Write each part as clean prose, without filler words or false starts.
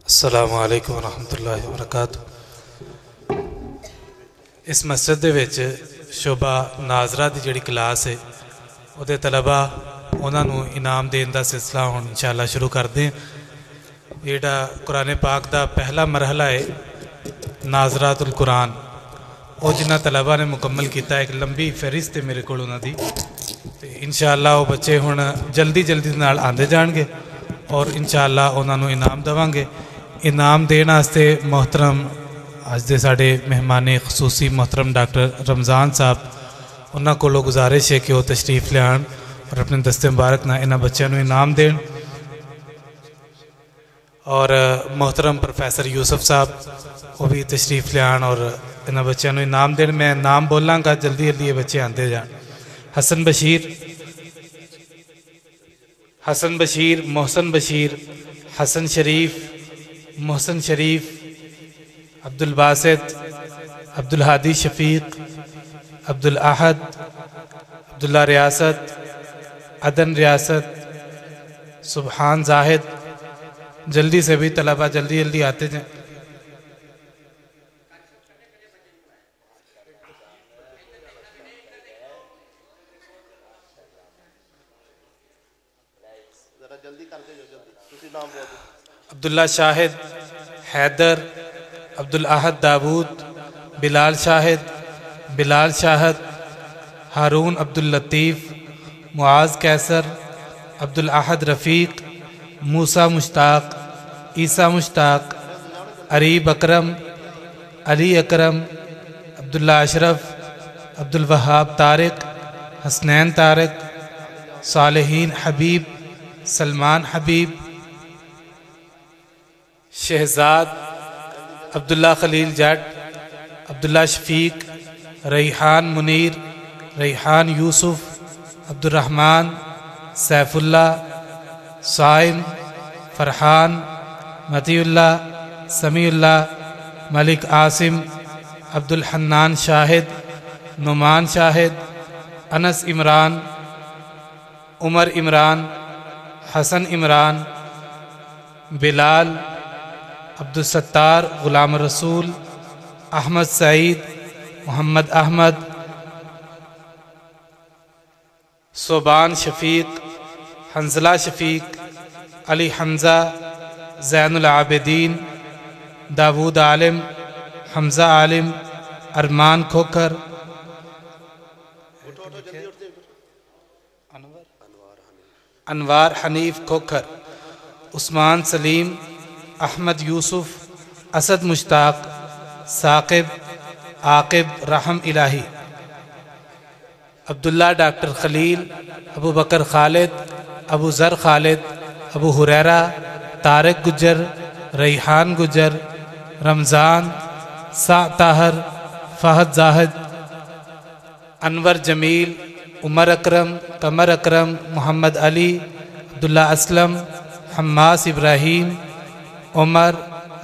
अस्सलामु अलैकुम वरहमतुल्लाहि वबरकातुहू। इस मस्जिद दे विच शोभा नाजरा की जिहड़ी क्लास है उहदे तलबा उन्होंने इनाम देने का सिलसिला हुण इंशाअल्लाह शुरू करते हैं। जिहड़ा कुरान पाक का पहला मरहला है नाजरातुल कुरान, वो जिन्होंने तलबा ने मुकम्मल किया, एक लंबी फहरिस्त है मेरे को उन्होंने इंशाअल्लाह वो बच्चे हुण जल्दी जल्दी नाल आंदे जाणगे और इंशाअल्लाह उन्होंने इनाम देवांगे। इनाम देने वास्ते मोहतरम अज दे साडे मेहमाने खसूसी मोहतरम डॉक्टर रमज़ान साहब उन्होंने को गुजारिश है कि वह तशरीफ़ लियान और अपने दस्ते मुबारक ना इन्होंने बच्चों को इनाम देन। और मोहतरम प्रोफैसर यूसुफ साहब वो भी तशरीफ़ लियान और इन्होंने बच्चों को इनाम देन। मैं नाम बोलांगा, जल्दी जल्दी ये बच्चे आते जान। हसन बशीर, हसन बशीर, मोहसन बशीर, हसन शरीफ, मोहसन शरीफ, अब्दुल बासित, अब्दुल हादी शफीक, अब्दुल अहद, अब्दुल्ला रियासत, अदन रियासत, सुबहान जाहिद। जल्दी से भी तलबा जल्दी जल्दी आते जाए। अब्दुल्ला शाहिद, हैदर, अब्दुल अहद दाऊद, बिलाल शाहिद, बिलाल शाहद, हारून अब्दुल लतीफ़, मुआज़ कैसर, अब्दुल अहद रफ़ीक, मूसा मुश्ताक, ईसा मुश्ताक, अरीब अकरम, अली अकरम, अब्दुल्ला अशरफ, अब्दुल वहाब तारिक, हसनैन तारिक, सालेहीन हबीब, सलमान हबीब, शहजाद, अब्दुल्ला खलील जट, अब्दुल्ला शफीक, रैहान मुनीर, रैहान यूसुफ, अब्दुर्रहमान, सैफुल्ला, साइम, फरहान, मतीउल्ला, समीउल्ला, मलिक आसिम, अब्दुल हन्नान शाहिद, नुमान शाहिद, अनस इमरान, उमर इमरान, हसन इमरान, बिलाल, अब्दुल सत्तार, गुलाम रसूल, अहमद सईद, मोहम्मद अहमद, सोबान शफीक, हंजला शफीक, अली हमज़ा, ज़ैनुल आबिदीन, दाऊद आलिम, हमज़ा आलिम, अरमान खोखर, अनवार हनीफ खोखर, उस्मान सलीम, अहमद यूसुफ, असद मुश्ताक, साकिब, आकिब, रहम इलाही, अब्दुल्ला डॉक्टर खलील, अबू बकर खालिद, अबू ज़र खालिद, अबू हुरैरा, तारिक गुज्जर, रैहान गुज्जर, रमज़ान, सा ताहर, फ़हद जाहिद, अनवर जमील, उमर अकरम, कमर अकरम, मोहम्मद अली, अब्दुल्ला असलम, हम्मास इब्राहीम, उमर,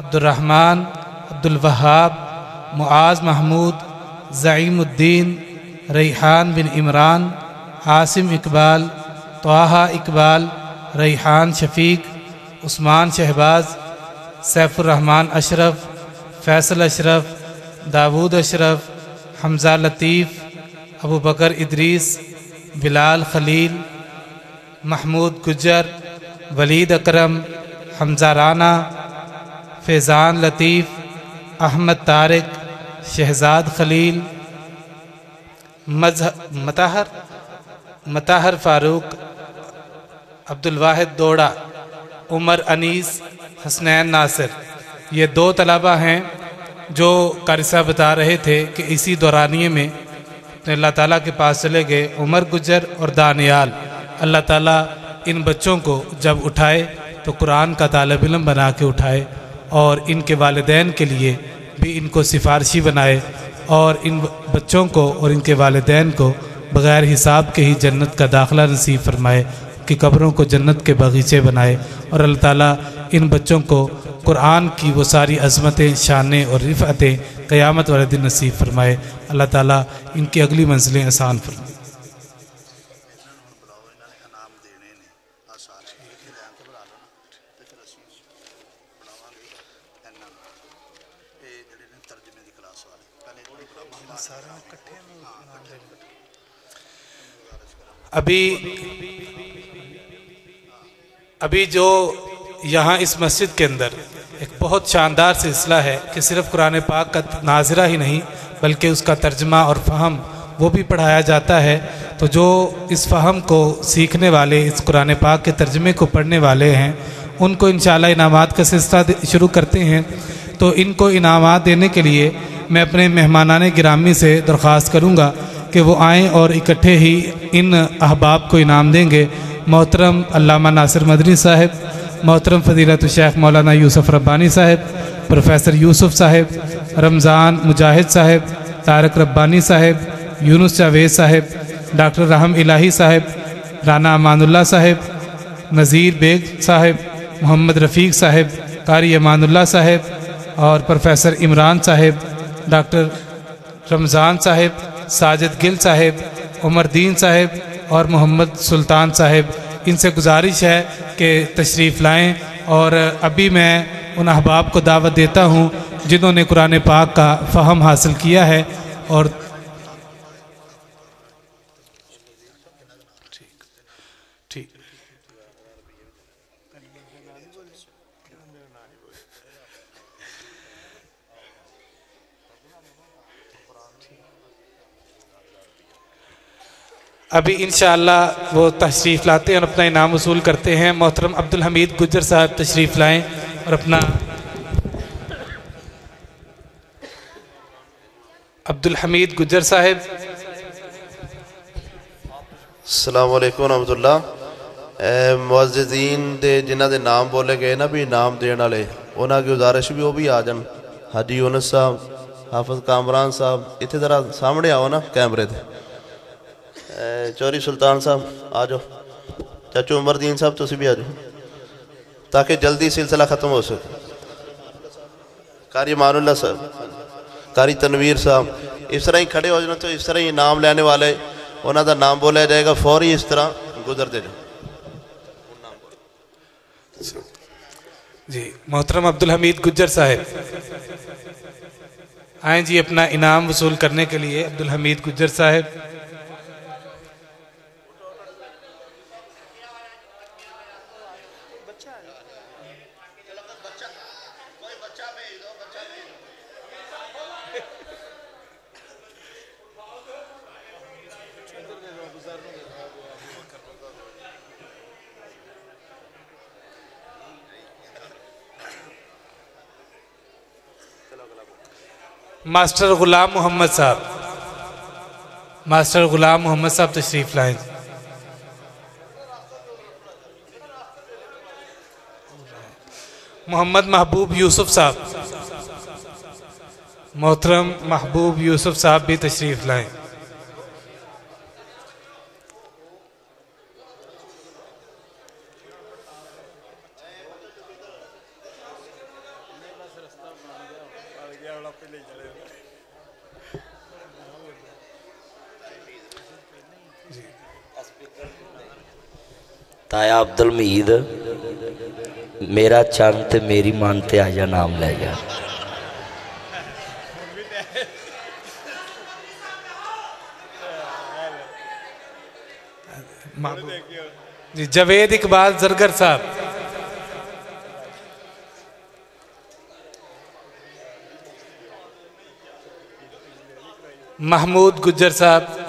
अब्दुर्रहमान, अब्दुल वहाब, मुआज़ महमूद, ज़ईमुद्दीन, रैहान बिन इमरान, आसिम इकबाल, तोहा इकबाल, रैहान शफीक, उस्मान शहबाज, सैफुर्रहमान अशरफ, फैसल अशरफ, दाऊद अशरफ, हमज़ा लतीफ़, अबू बकर इदरीस, बिलाल खलील, महमूद गुज्जर, वलीद अकरम, हमज़ा राना, फैज़ान लतीफ़, अहमद तारिक, शहजाद खलील, मतहर, मतहर फ़ारूक, अब्दुल वाहिद दोड़ा, उमर अनीस, हसनैन नासिर। ये दो तलबा हैं जो कारी साहब बता रहे थे कि इसी दौरानिए में अल्लाह ताला के पास चले गए। उमर गुज्जर और दानियाल, अल्लाह ताला इन बच्चों को जब उठाए तो कुरान का तालिब इल्म बना के उठाए और इनके वालिदैन के लिए भी इनको सिफारशी बनाए और इन बच्चों को और इनके वालिदैन को बग़ैर हिसाब के ही जन्नत का दाखिला नसीब फरमाए, कि कब्रों को जन्नत के बगीचे बनाए और अल्लाह ताला इन बच्चों को कुरान की वो सारी अज़मतें, शानें और रिफ़अतें क़यामत वाले दिन नसीब फरमाए। अल्लाह ताला इनकी अगली मंजिलें आसान फरमाए। अभी जो यहाँ इस मस्जिद के अंदर एक बहुत शानदार सिलसिला है कि सिर्फ कुरान पाक का नाज़िरा ही नहीं बल्कि उसका तर्जमा और फ़हम वो भी पढ़ाया जाता है। तो जो इस फ़हम को सीखने वाले, इस कुरान पाक के तर्जमे को पढ़ने वाले हैं, उनको इंशाअल्लाह इनामात का सिलसिला शुरू करते हैं। तो इनको इनामात देने के लिए मैं अपने मेहमानाने गिरामी से दरख्वास्त करूँगा कि वो आएँ और इकट्ठे ही इन अहबाब को इनाम देंगे। मोहतरम अल्लामा नासिर मदनी साहब, मोहतरम फ़ज़ीलत शेख मौलाना यूसुफ़ रब्बानी साहब, प्रोफेसर यूसुफ़ साहब, रमज़ान मुजाहिद साहब, तारक रब्बानी साहब, यूनुस जावेद साहब, डॉक्टर रहम इलाही साहब, राना अमानुल्लाह साहब, नज़ीर बेग साहब, मोहम्मद रफ़ीक साहब, कारी अमानुल्लाह साहब और प्रोफेसर इमरान साहब, डॉक्टर रमज़ान साहब, साजिद गिल साहब, उमरदीन साहब और मोहम्मद सुल्तान साहब। इनसे गुजारिश है कि तशरीफ़ लाएँ। और अभी मैं उन अहबाब को दावत देता हूँ जिन्होंने कुरान पाक का फ़हम हासिल किया है। और ठीक अभी इंशाअल्लाह वो तशरीफ़ लाते हैं और अपना इनाम वसूल करते हैं। मोहतरम अब्दुल हमीद गुज्जर साहब तशरीफ़ लाएँ और अपना अब्दुल हमीद गुज्जर साहब। अस्सलाम वालेकुम रहमतुल्लाह। मुअज़्ज़िज़ीन दे जिन्हां दे नाम बोले गए ना भी इनाम देने वाले, उन्हां की गुजारिश भी वो भी आ जान। हाजी यूनुस साहब, हाफिज़ कामरान साहब, इत्थे ज़रा सामने आओ ना कैमरे ते। चौधरी सुल्तान साहब आ जाओ, चाचू उमरदीन साहब तुसी भी आ जाओ ताकि जल्दी सिलसिला ख़त्म हो सके। कारी मानुल्लाह साहब, कारी तनवीर साहब, इस तरह ही खड़े हो जाना। तो इस तरह ही नाम लेने वाले उन्हों का नाम बोला जाएगा, फौरी इस तरह गुजरते जाओ जी। मोहतरम अब्दुल हमीद गुज्जर साहब आए जी अपना इनाम वसूल करने के लिए। अब्दुल हमीद गुज्जर साहब, मास्टर गुलाम मोहम्मद साहब, मास्टर गुलाम मोहम्मद साहब तशरीफ़ लाएं। मोहम्मद महबूब यूसुफ साहब, मोहतरम महबूब यूसुफ साहब भी तशरीफ़ लाएं। ताया अब्दुल मीद मेरा चंद ते मेरी मन ते आ जा, नाम ले जा। जी जवेद इकबाल जरगर साहब, महमूद गुज्जर साहब,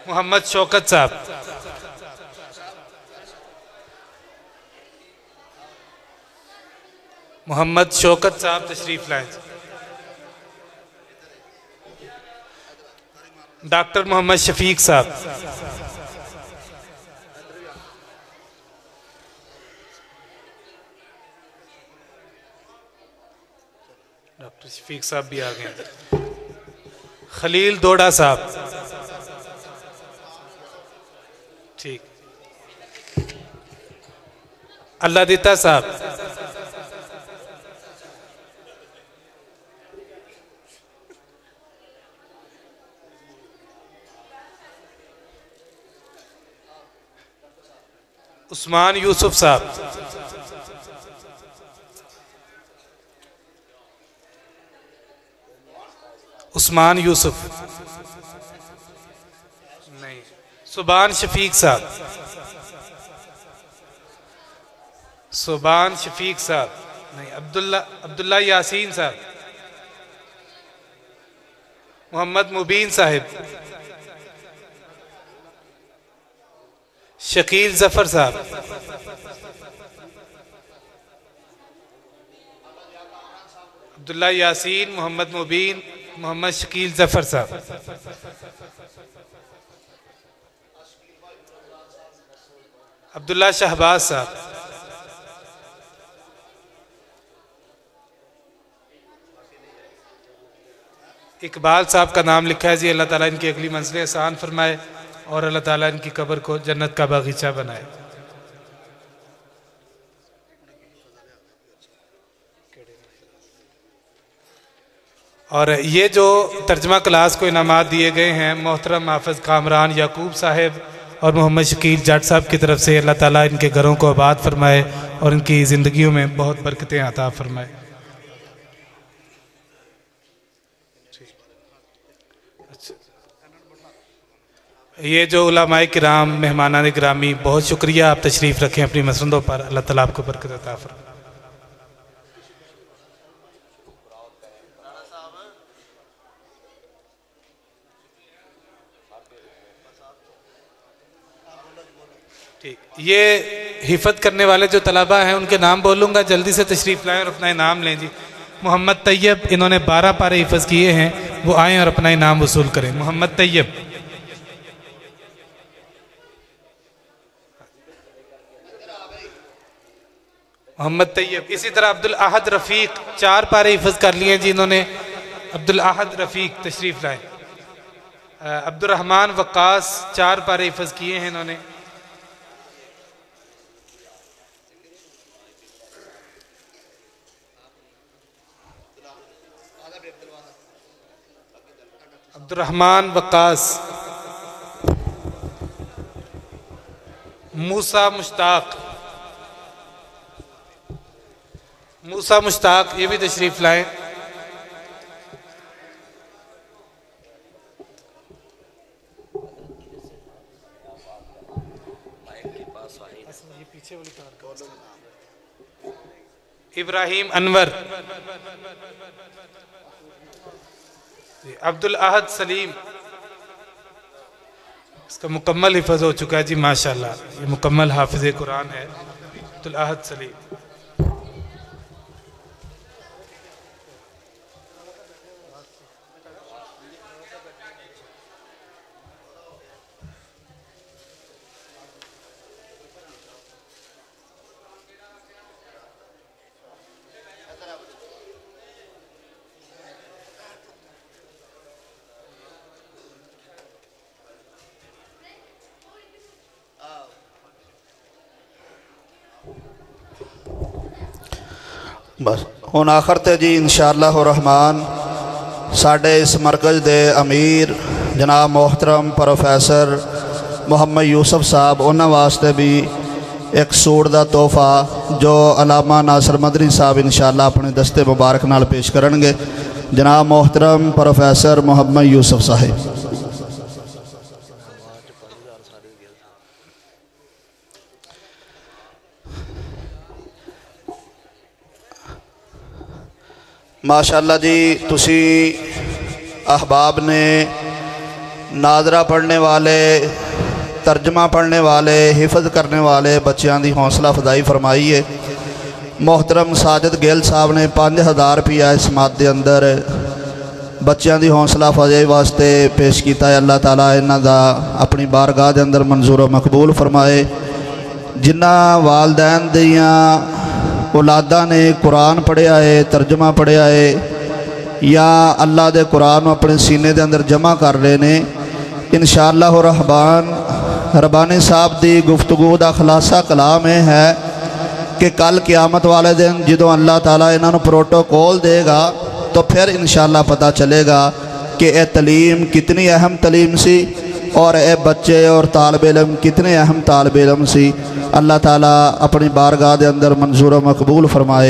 मोहम्मद शौकत साहब, मोहम्मद शौकत साहब तशरीफ लाएं। डॉक्टर मोहम्मद शफीक साहब, डॉक्टर शफीक साहब भी आ गए। खलील दोड़ा साहब, ठीक। अल्लाह दिता साहब, उस्मान यूसुफ साहब, उस्मान यूसुफ नहीं, सुबान शफीक साहब, सुबान शफीक साहब नहीं, अब्दुल्ला यासीन साहब, मोहम्मद मुबीन साहिब, शकील जफर साहब, अब्दुल्ला यासीन, मोहम्मद मुबीन, मोहम्मद शकील जफर साहब, अब्दुल्ला शहबाज साहब, इकबाल साहब का नाम लिखा है जी। अल्लाह ताला इनकी अगली मंजिलें आसान फरमाए और अल्लाह ताला इनकी कब्र को जन्नत का बागीचा बनाए। और ये जो तर्जमा क्लास को इनामात दिए गए हैं मोहतरम हाफिज कामरान याकूब साहिब और मोहम्मद शकील जाट साहब की तरफ से, अल्लाह ताला इनके घरों को आबाद फरमाए और इनकी ज़िंदगियों में बहुत बरकतें अता फरमाए। ये जो उलमाए किराम, मेहमानान गिरामी, बहुत शुक्रिया, आप तशरीफ़ रखें अपनी मसंदों पर। अल्लाह ताला आपको बरकत अता फरमाए। ठीक, ये हिफत करने वाले जो तलबा हैं उनके नाम बोलूँगा, जल्दी से तशरीफ़ लाएँ और अपना इनाम लें जी। मोहम्मद तैयब, इन्होंने 12 पारे हिफज किए हैं, वो आएँ और अपना इनाम वसूल करें। मोहम्मद तैयब, मोहम्मद तैयब। इसी तरह अब्दुल अहद रफ़ीक 4 पारे हिफज कर लिए जी इन्होंने। अब्दुल अहद रफ़ीक तशरीफ़ लाए। अब्दुर्रहमान वक्कास 4 पारे हिफज किए हैं इन्होंने। अब्दुर्रहमान वक्कास। मूसा मुश्ताक, मूसा मुश्ताक ये भी तशरीफ़ लाएं। इब्राहिम अनवर, अब्दुल अहद सलीम, इसका मुकम्मल हिफज हो चुका है जी माशाल्लाह, ये मुकम्मल हाफिज़ कुरान है अब्दुल अहद सलीम। बस हुण आखिर ते जी इंशाअल्लाह रहमान साडे इस मरकज़ दे अमीर जनाब मोहतरम प्रोफैसर मोहम्मद यूसुफ साहब, उन्होंने वास्ते भी एक सूट का तोहफा जो अलामा नासिर मदनी साहब इंशाअल्लाह अपने दस्ते मुबारक नाल पेश करेंगे। जनाब मोहतरम प्रोफैसर मोहम्मद यूसुफ साहिब। माशाअल्लाह जी, तुसी अहबाब ने नादरा पढ़ने वाले, तर्जमा पढ़ने वाले, हिफज करने वाले बच्चों की हौसला अफजाई फरमाई है। मोहतरम साजिद गिल साहब ने 5000 रुपया इस माद के अंदर बच्चों की हौसला अफजाई वास्ते पेश किया है। अल्लाह ताला इन्हां दा अपनी बारगाह के अंदर मंजूर मकबूल फरमाए। जिन्हां वालदैन दियां औलादा ने कुरान पढ़िया है, तर्जमा पढ़िया है या अल्लाह के कुरान अपने सीने के अंदर जमा कर रहे हैं, इंशाअल्लाह रहमान रबानी साहब की गुफ्तगू का खुलासा कलाम है कि कल क़यामत वाले दिन जो अल्लाह ताला इन्होंने प्रोटोकॉल देगा तो फिर इंशाअल्लाह पता चलेगा कि यह तलीम कितनी अहम तलीम सी और ये बच्चे और तालिब इल्म कितने अहम तालिब इल्म सी। अल्लाह ताला अपनी बारगाह के अंदर मंजूर व मकबूल फरमाए।